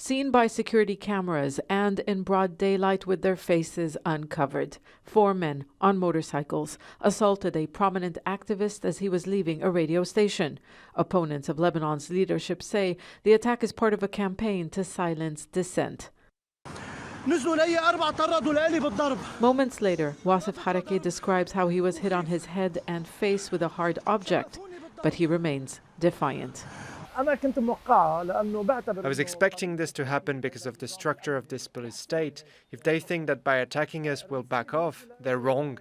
Seen by security cameras and in broad daylight with their faces uncovered, 4 men on motorcycles assaulted a prominent activist as he was leaving a radio station. Opponents of Lebanon's leadership say the attack is part of a campaign to silence dissent. Moments later, Wasif Harake describes how he was hit on his head and face with a hard object, but he remains defiant. I was expecting this to happen because of the structure of this police state. If they think that by attacking us we'll back off, they're wrong.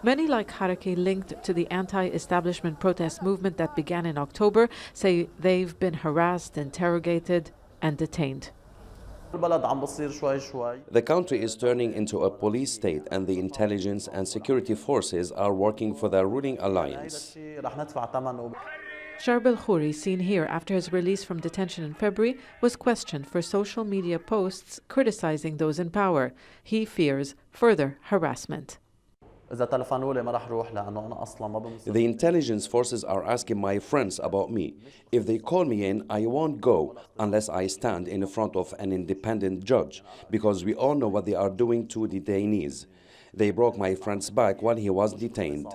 Many like Harake, linked to the anti-establishment protest movement that began in October, say they've been harassed, interrogated, and detained. The country is turning into a police state, and the intelligence and security forces are working for the ruling alliance. Sharb el-Khouri, seen here after his release from detention in February, was questioned for social media posts criticizing those in power. He fears further harassment. The intelligence forces are asking my friends about me. If they call me in, I won't go unless I stand in front of an independent judge, because we all know what they are doing to detainees. They broke my friend's back while he was detained.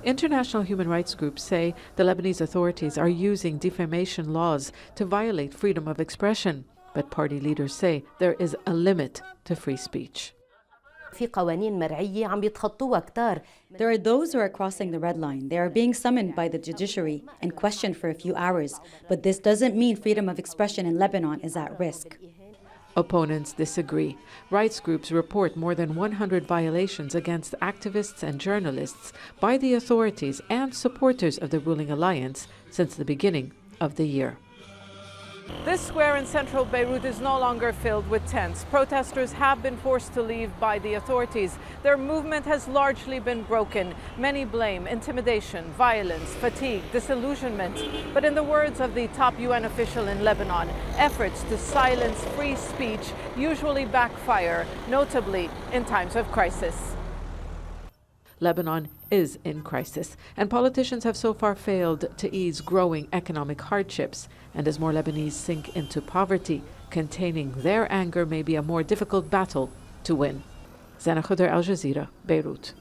International human rights groups say the Lebanese authorities are using defamation laws to violate freedom of expression, but party leaders say there is a limit to free speech. There are those who are crossing the red line. They are being summoned by the judiciary and questioned for a few hours, but this doesn't mean freedom of expression in Lebanon is at risk. Opponents disagree. Rights groups report more than 100 violations against activists and journalists by the authorities and supporters of the ruling alliance since the beginning of the year. This square in central Beirut is no longer filled with tents. Protesters have been forced to leave by the authorities. Their movement has largely been broken. Many blame intimidation, violence, fatigue, disillusionment. But in the words of the top UN official in Lebanon, efforts to silence free speech usually backfire, notably in times of crisis. Lebanon is in crisis, and politicians have so far failed to ease growing economic hardships. And as more Lebanese sink into poverty, containing their anger may be a more difficult battle to win. Zeina, Khodr, Al Jazeera, Beirut.